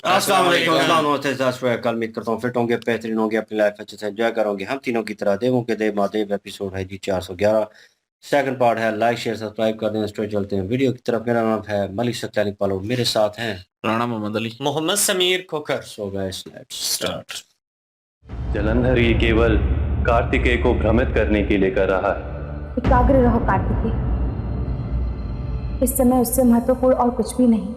अस्सलाम वालेकुम। कल उम्मीद करता हूँ फिट होंगे, बेहतरीन होंगे, अपनी लाइफ अच्छे से एंजॉय करोगे। हम तीनों की तरह देवों के देव महादेव एपिसोड है जी 411। सेकंड पार्ट है। लाइक शेयर सब्सक्राइब कर दें। स्टोरी चलते हैं वीडियो की तरफ। मेरा नाम है मलिक सत्यानी पालो, मेरे साथ हैं Rana Mohammad Ali, Mohammad Sameer Khokhar. So guys let's start. Jalandhar ये केवल कार्तिकेय को भ्रमित करने के लिए कर रहा है। एकाग्र रहो कार्तिकेय, इस समय उससे महत्वपूर्ण और कुछ भी नहीं।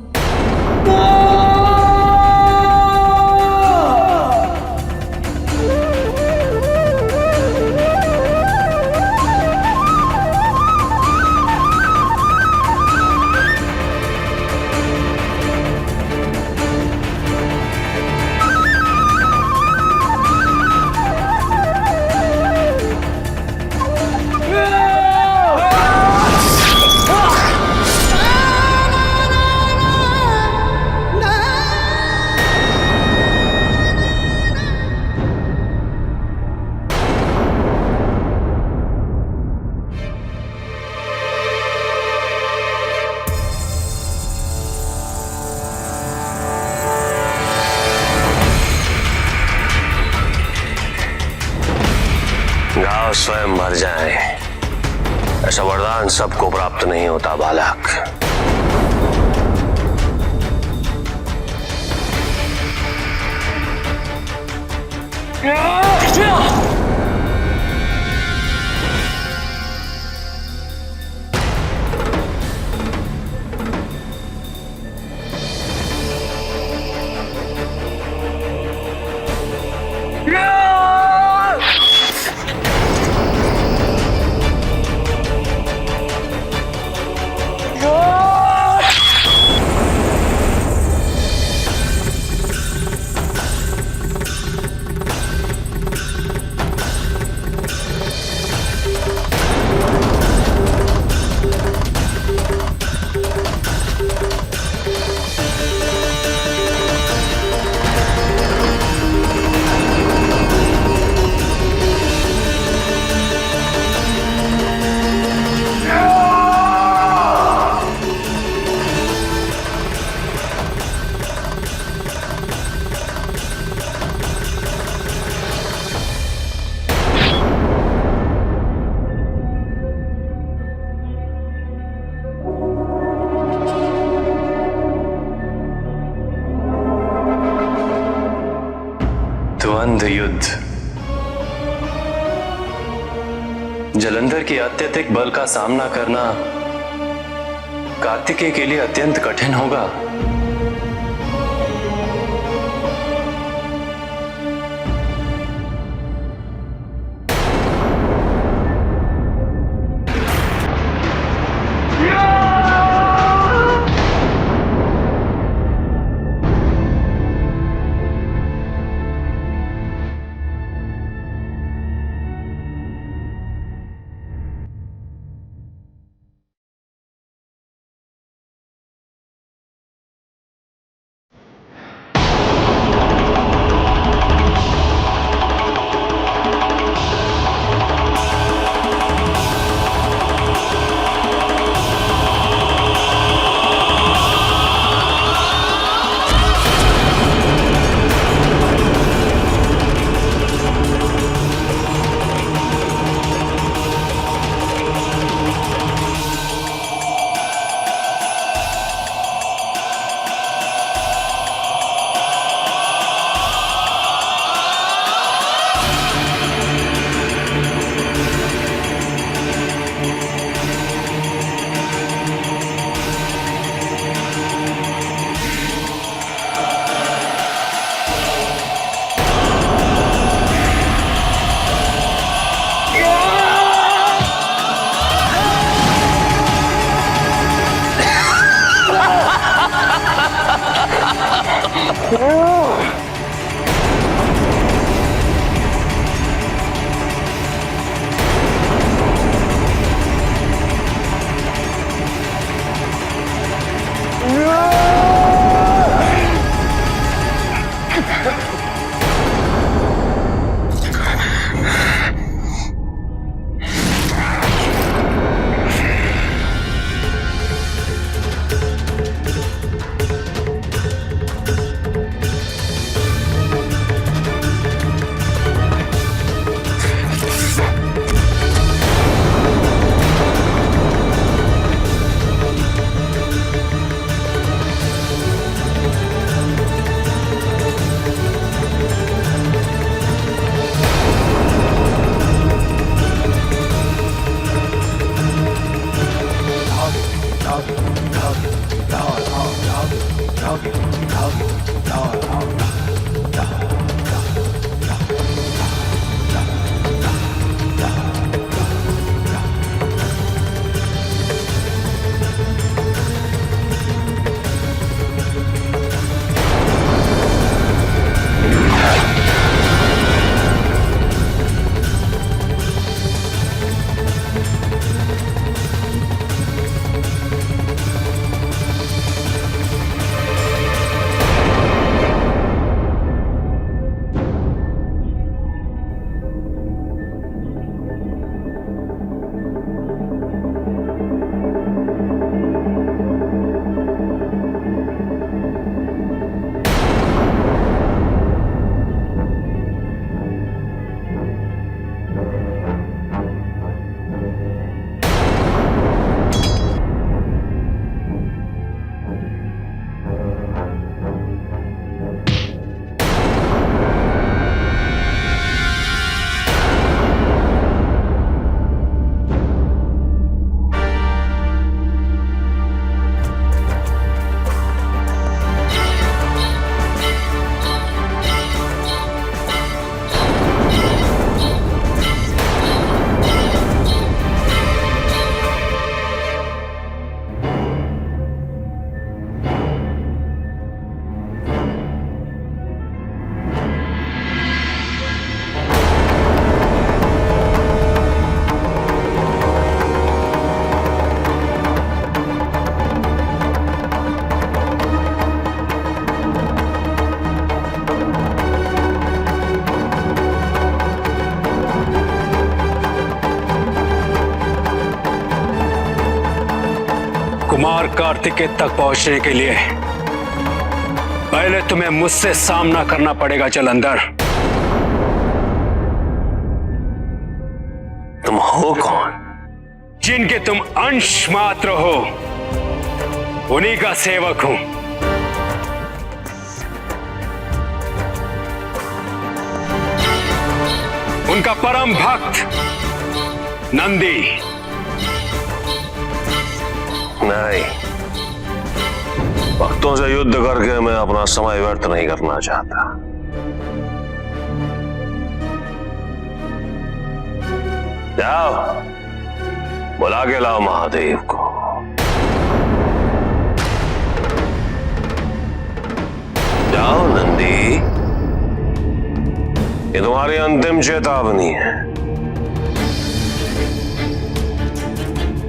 गांव स्वयं मर जाए, ऐसा वरदान सबको प्राप्त नहीं होता बालक। द्वंद्व युद्ध। जलंधर की अत्यधिक बल का सामना करना कार्तिकेय के लिए अत्यंत कठिन होगा। कुमार कार्तिकेय तक पहुंचने के लिए पहले तुम्हें मुझसे सामना करना पड़ेगा जलंधर। तुम हो कौन? जिनके तुम अंश मात्र हो, उन्हीं का सेवक हूं। उनका परम भक्त नंदी। नहीं, भक्तों से युद्ध करके मैं अपना समय व्यर्थ नहीं करना चाहता। जाओ, बुला के लाओ महादेव को। जाओ नंदी, ये तुम्हारी अंतिम चेतावनी है।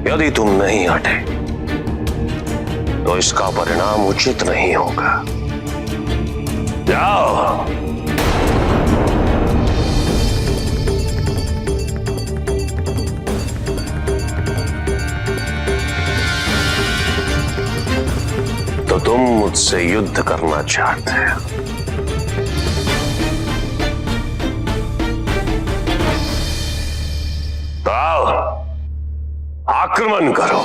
यदि तुम नहीं हटे तो इसका परिणाम उचित नहीं होगा। जाओ। तो तुम मुझसे युद्ध करना चाहते हो? तो आओ, आक्रमण करो।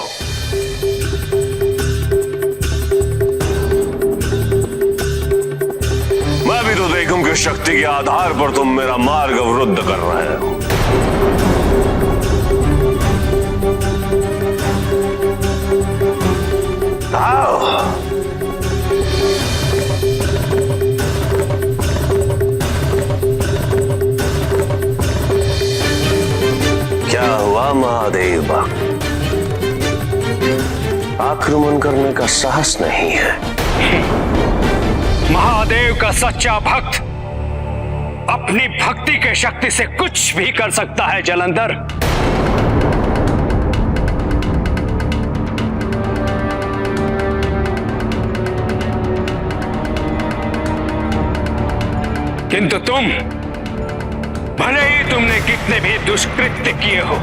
मैं भी तो देखूं कि शक्ति के आधार पर तुम मेरा मार्ग अवरुद्ध कर रहे हो। आओ। क्या हुआ महादेव भक्त? आक्रमण करने का साहस नहीं है? महादेव का सच्चा भक्त अपनी भक्ति के शक्ति से कुछ भी कर सकता है जलंधर। किंतु तुम, भले ही तुमने कितने भी दुष्कृत्य किए हो,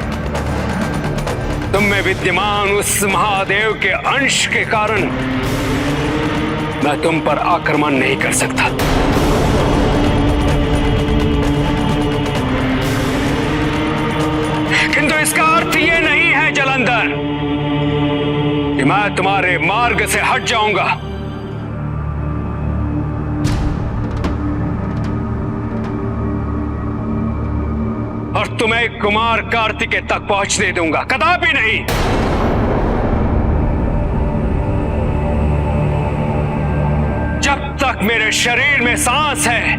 तुम में विद्यमान उस महादेव के अंश के कारण मैं तुम पर आक्रमण नहीं कर सकता। किंतु इसका अर्थ यह नहीं है जलंधर कि मैं तुम्हारे मार्ग से हट जाऊंगा। और तुम्हें कुमार कार्तिकेय तक पहुंचने दूंगा, कदापि नहीं। जब तक मेरे शरीर में सांस है,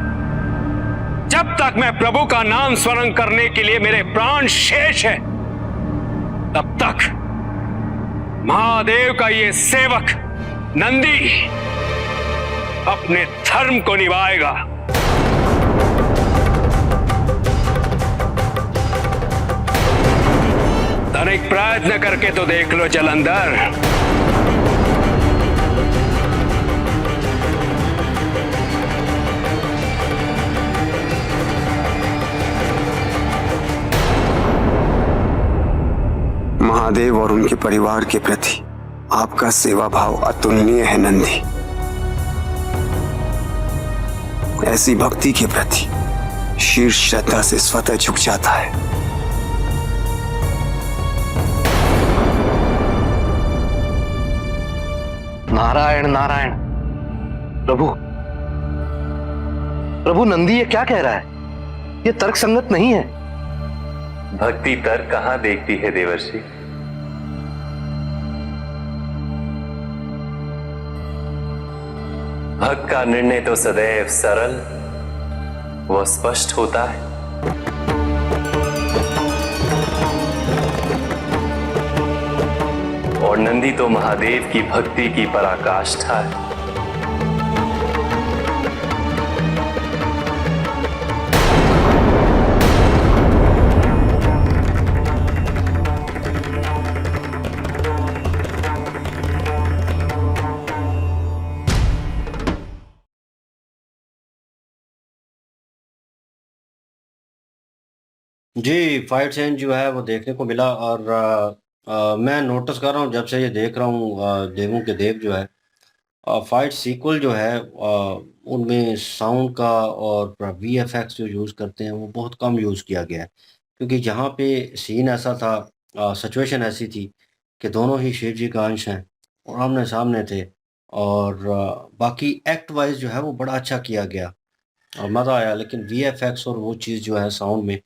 जब तक मैं प्रभु का नाम स्मरण करने के लिए मेरे प्राण शेष है, तब तक महादेव का ये सेवक नंदी अपने धर्म को निभाएगा। तनिक प्रयत्न करके तो देख लो जलंधर। महादेव और उनके परिवार के प्रति आपका सेवा भाव अतुलनीय है नंदी। ऐसी भक्ति के प्रति शीर्ष श्रद्धा से स्वतः झुक जाता है। नारायण नारायण। प्रभु प्रभु, नंदी ये क्या कह रहा है? ये तर्क संगत नहीं है। भक्ति तर्क कहां देखती है देवर्षि? भक्त का निर्णय तो सदैव सरल व स्पष्ट होता है। और नंदी तो महादेव की भक्ति की पराकाष्ठा है। जी, फाइट सीन जो है वो देखने को मिला और मैं नोटिस कर रहा हूँ जब से ये देख रहा हूँ देवों के देव जो है फाइट सीक्वल जो है उनमें साउंड का और वीएफएक्स जो यूज़ करते हैं वो बहुत कम यूज़ किया गया है क्योंकि जहाँ पे सीन ऐसा था सिचुएशन ऐसी थी कि दोनों ही शिव जी का अंश हैं और आमने सामने थे और बाकी एक्ट वाइज जो है वो बड़ा अच्छा किया गया और मज़ा आया लेकिन वीएफएक्स और वो चीज़ जो है साउंड में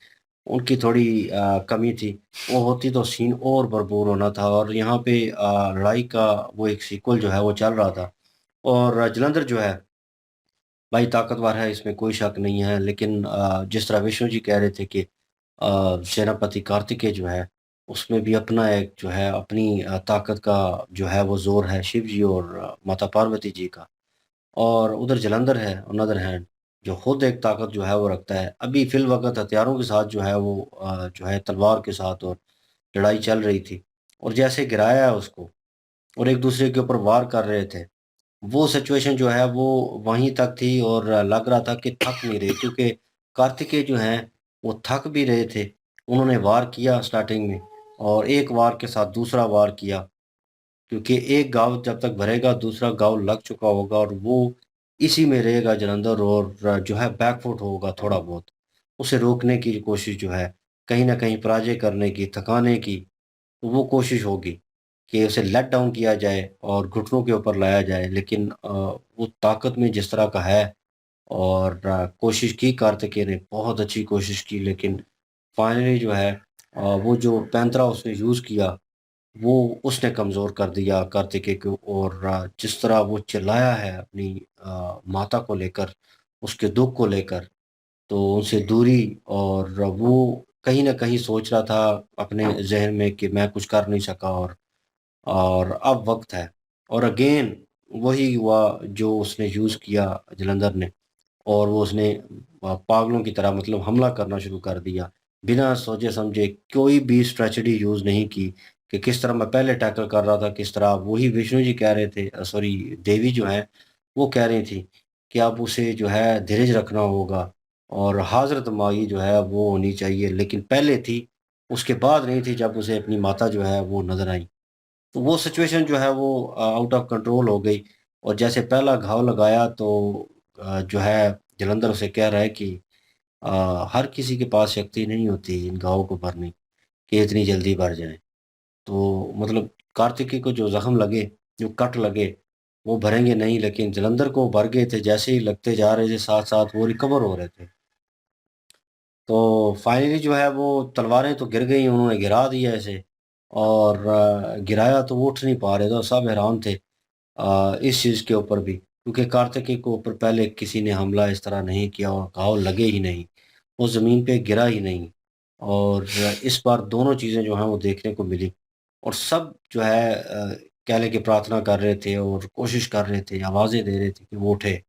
उनकी थोड़ी कमी थी वो होती तो सीन और भरपूर होना था और यहाँ पे लड़ाई का वो एक सीक्वल जो है वो चल रहा था और जलंधर जो है भाई ताकतवर है इसमें कोई शक नहीं है लेकिन जिस तरह विष्णु जी कह रहे थे कि सेनापति कार्तिकेय जो है उसमें भी अपना एक जो है अपनी ताकत का जो है वो जोर है शिव जी और माता पार्वती जी का और उधर जलंधर है ऑन अदर हैंड जो खुद एक ताकत जो है वो रखता है अभी फिल वक्त हथियारों के साथ जो है वो जो है तलवार के साथ और लड़ाई चल रही थी और जैसे गिराया है उसको और एक दूसरे के ऊपर वार कर रहे थे वो सिचुएशन जो है वो वहीं तक थी और लग रहा था कि थक नहीं रहे क्योंकि कार्तिकेय जो हैं वो थक भी रहे थे उन्होंने वार किया स्टार्टिंग में और एक वार के साथ दूसरा वार किया क्योंकि एक गाँव जब तक भरेगा दूसरा गाँव लग चुका होगा और वो इसी में रहेगा जलंधर और जो है बैकफुट होगा थोड़ा बहुत उसे रोकने की कोशिश जो है कहीं ना कहीं पराजय करने की थकाने की तो वो कोशिश होगी कि उसे लेट डाउन किया जाए और घुटनों के ऊपर लाया जाए लेकिन वो ताकत में जिस तरह का है और कोशिश की कार्तिकेय ने बहुत अच्छी कोशिश की लेकिन फाइनली जो है वो जो पैंतरा उसने यूज़ किया वो उसने कमज़ोर कर दिया कार्तिकेय को और जिस तरह वो चिल्लाया है अपनी माता को लेकर उसके दुख को लेकर तो उनसे दूरी और वो कहीं न कहीं सोच रहा था अपने ज़हन में कि मैं कुछ कर नहीं सका और अब वक़्त है और अगेन वही हुआ जो उसने यूज़ किया जलंधर ने और वो उसने पागलों की तरह मतलब हमला करना शुरू कर दिया। बिना सोचे-समझे कोई भी स्ट्रैटेजी यूज़ नहीं की कि किस तरह मैं पहले टैकल कर रहा था, किस तरह वही विष्णु जी कह रहे थे सॉरी देवी जो हैं, वो कह रही थी कि अब उसे जो है धीरज रखना होगा और हाज़रत माई जो है वो होनी चाहिए, लेकिन पहले थी, उसके बाद नहीं थी जब उसे अपनी माता जो है वो नज़र आई। तो वो सिचुएशन जो है वो आउट ऑफ कंट्रोल हो गई और जैसे पहला घाव लगाया तो जो है जलंधर उसे कह रहा है कि हर किसी के पास शक्ति नहीं होती इन घावों को भरने कि इतनी जल्दी भर जाएँ। तो मतलब कार्तिकेय को जो ज़ख्म लगे, जो कट लगे, वो भरेंगे नहीं लेकिन जलंधर को भर गए थे, जैसे ही लगते जा रहे थे साथ-साथ वो रिकवर हो रहे थे। तो फाइनली जो है वो तलवारें तो गिर गई, उन्होंने गिरा दिया इसे और गिराया तो वो उठ नहीं पा रहे थे और सब हैरान थे इस चीज़ के ऊपर भी क्योंकि कार्तिकेय के ऊपर पहले किसी ने हमला इस तरह नहीं किया और घाव लगे ही नहीं, वो ज़मीन पे गिरा ही नहीं और इस बार दोनों चीज़ें जो हैं वो देखने को मिली और सब जो है कह लें कि प्रार्थना कर रहे थे और कोशिश कर रहे थे, आवाज़ें दे रहे थे कि वो उठे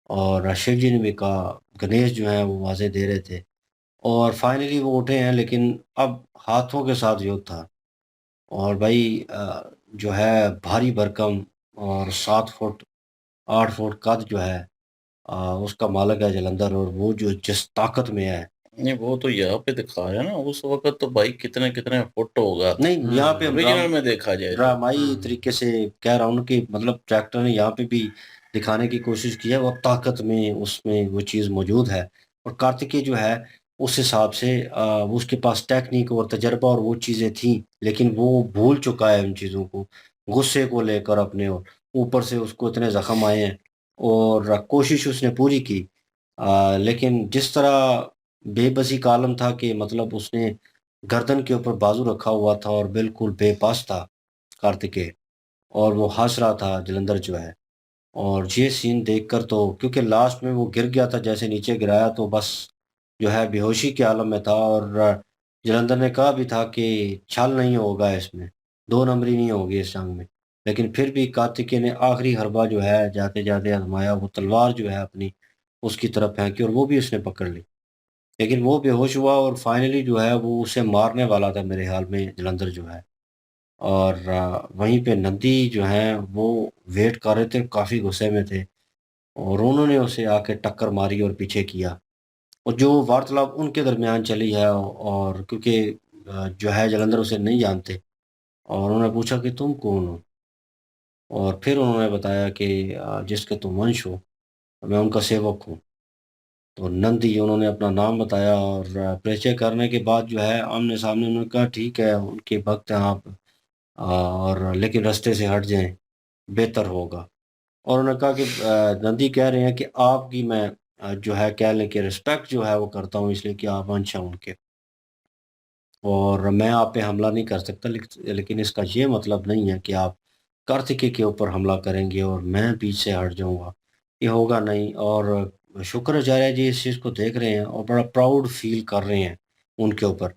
और शिव जी ने भी कहा, गणेश जो हैं वो आवाज़ें दे रहे थे और फाइनली वो उठे हैं लेकिन अब हाथों के साथ युद्ध था और भाई जो है भारी भरकम और 7 फुट 8 फुट कद जो है उसका मालिक है जलंधर और वो जो जिस ताकत में है नहीं वो तो यहाँ पे दिखाया ना उस वक्त तो भाई कितने कितने फुट होगा नहीं यहाँ पे ओरिजिनल में देखा जाए तो ड्रामाई तरीके से कह रहा हूँ कि मतलब ट्रैक्टर ने यहाँ पे भी दिखाने की कोशिश की है वो ताकत में उसमें वो चीज़ मौजूद है और कार्तिकेय जो है उस हिसाब से वो उसके पास टेक्निक और तजर्बा और वो चीज़ें थी लेकिन वो भूल चुका है उन चीज़ों को गुस्से को लेकर अपने और ऊपर से उसको इतने जख्म आए हैं और कोशिश उसने पूरी की लेकिन जिस तरह बेबसी का आलम था कि मतलब उसने गर्दन के ऊपर बाजू रखा हुआ था और बिल्कुल बेबस था कार्तिकेय और वो हँस रहा था जलंधर जो है और ये सीन देखकर तो क्योंकि लास्ट में वो गिर गया था जैसे नीचे गिराया तो बस जो है बेहोशी के आलम में था और जलंधर ने कहा भी था कि छल नहीं होगा इसमें, 2 नंबरी नहीं होगी इस जंग में। लेकिन फिर भी कार्तिकेय ने आखिरी हरबा जो है जाते-जाते आज़माया, वो तलवार जो है अपनी उसकी तरफ फेंकी और वो भी उसने पकड़ ली। लेकिन वो बेहोश हुआ और फाइनली जो है वो उसे मारने वाला था मेरे ख़्याल में जलंधर जो है। और वहीं पे नंदी जो हैं वो वेट कर रहे थे, काफ़ी गुस्से में थे और उन्होंने उसे आके टक्कर मारी और पीछे किया। और जो वार्तालाप उनके दरमियान चली है और क्योंकि जो है जलंधर उसे नहीं जानते और उन्होंने पूछा कि तुम कौन हो? और फिर उन्होंने बताया कि जिसके तुम वंश हो, मैं उनका सेवक हूँ। तो नंदी उन्होंने अपना नाम बताया और परिचय करने के बाद जो है आमने-सामने उन्होंने कहा ठीक है, उनके भक्त हैं आप, और लेकिन रास्ते से हट जाएँ, बेहतर होगा। और उन्होंने कहा कि नंदी कह रहे हैं कि आपकी मैं जो है कह लें कि रिस्पेक्ट जो है वो करता हूँ इसलिए कि आप वंश हैं उनके, और मैं आप पे हमला नहीं कर सकता, लेकिन इसका ये मतलब नहीं है कि आप कार्तिकेय के ऊपर हमला करेंगे और मैं पीछे हट जाऊँगा, ये होगा नहीं। और शुक्राचार्य जी इस चीज़ को देख रहे हैं और बड़ा प्राउड फ़ील कर रहे हैं उनके ऊपर,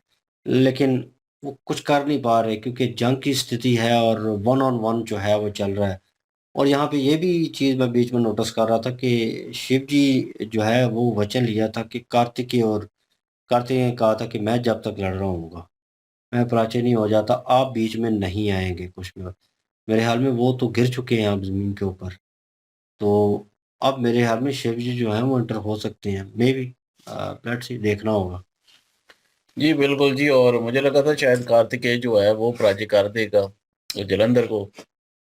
लेकिन वो कुछ कर नहीं पा रहे क्योंकि जंग की स्थिति है और वन ऑन वन जो है वो चल रहा है। और यहाँ पे ये भी चीज़ मैं बीच में नोटिस कर रहा था कि शिव जी जो है वो वचन लिया था कि कार्तिकेय ने कहा था कि मैं जब तक लड़ रहा हूँगा, मैं पराजय नहीं हो जाता, आप बीच में नहीं आएँगे कुछ भी। मेरे ख़्याल में वो तो गिर चुके हैं अब ज़मीन के ऊपर, तो अब मेरे ख़्याल में शिव जी जो हैं वो एंटर हो सकते हैं, मेबी लेट्स सी, देखना होगा। जी बिल्कुल जी। और मुझे लगा था शायद कार्तिकेय जो है वो पराजय कर देगा जलंधर को,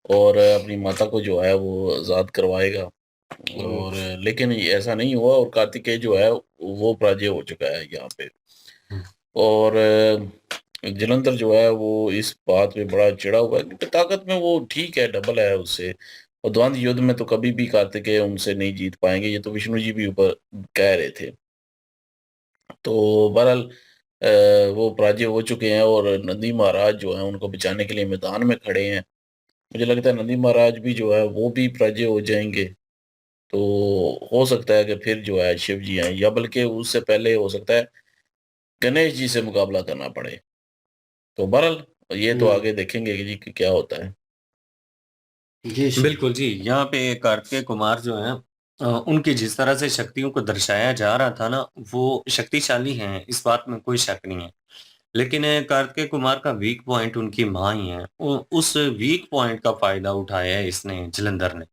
और अपनी माता को जो है वो आज़ाद करवाएगा। और लेकिन ऐसा नहीं हुआ, और कार्तिकेय जो है वो पराजय हो चुका है यहाँ पे। और जलंधर जो है वो इस बात पे बड़ा चिढ़ा हुआ है क्योंकि ताकत में वो ठीक है, डबल है उससे। और द्वंद्व युद्ध में तो कभी भी कार्तिकेय उनसे नहीं जीत पाएंगे, ये तो विष्णु जी भी ऊपर कह रहे थे। तो बहरहाल वो पराजय हो चुके हैं, और नंदी महाराज जो है उनको बचाने के लिए मैदान में खड़े हैं। मुझे लगता है नंदी महाराज भी जो है वो भी पराजय हो जाएंगे। तो हो सकता है कि फिर जो है शिव जी आए, या बल्कि उससे पहले हो सकता है गणेश जी से मुकाबला करना पड़े। तो बहरहाल ये तो हुँ, आगे देखेंगे कि जी कि क्या होता है। जी, बिल्कुल जी, यहाँ पे कार्तिकेय कुमार जो हैं उनकी जिस तरह से शक्तियों को दर्शाया जा रहा था ना, वो शक्तिशाली हैं, इस बात में कोई शक नहीं है। लेकिन कार्तिकेय कुमार का वीक पॉइंट उनकी माँ ही हैं। उ उस वीक पॉइंट का फ़ायदा उठाया है इसने, जालंधर ने।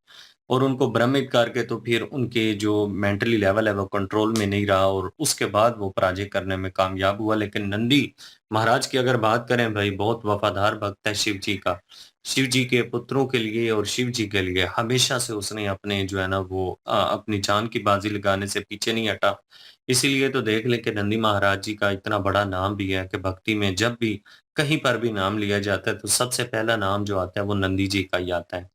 और उनको भ्रमित करके तो फिर उनके जो मेंटली लेवल है वो कंट्रोल में नहीं रहा, और उसके बाद वो पराजय करने में कामयाब हुआ। लेकिन नंदी महाराज की अगर बात करें, भाई बहुत वफादार भक्त है शिव जी का। शिव जी के पुत्रों के लिए और शिव जी के लिए हमेशा से उसने अपने जो है ना वो अपनी जान की बाजी लगाने से पीछे नहीं हटा। इसीलिए तो देख लें कि नंदी महाराज जी का इतना बड़ा नाम भी है कि भक्ति में जब भी कहीं पर भी नाम लिया जाता है तो सबसे पहला नाम जो आता है वो नंदी जी का ही आता है।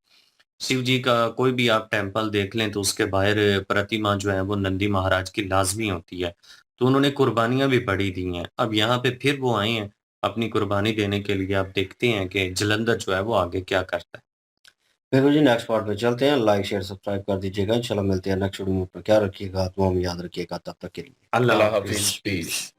शिव जी का कोई भी आप टेम्पल देख लें तो उसके बाहर प्रतिमा जो है वो नंदी महाराज की लाज़मी होती है। तो उन्होंने कुर्बानियाँ भी बड़ी दी हैं। अब यहाँ पे फिर वो आए हैं अपनी कुर्बानी देने के लिए। आप देखते हैं कि जालंधर जो है वो आगे क्या करता है। बिल्कुल जी, नेक्स्ट पार्ट पे चलते हैं। लाइक, शेयर, सब्सक्राइब कर दीजिएगा। इंशाल्लाह मिलते हैं नेक्स्ट वीडियो में। ख्याल रखिएगा, दुआ में याद रखिएगा। तब तक के लिए अल्लाह अल्लाह हाफ़िज़। हाफिज, पीस।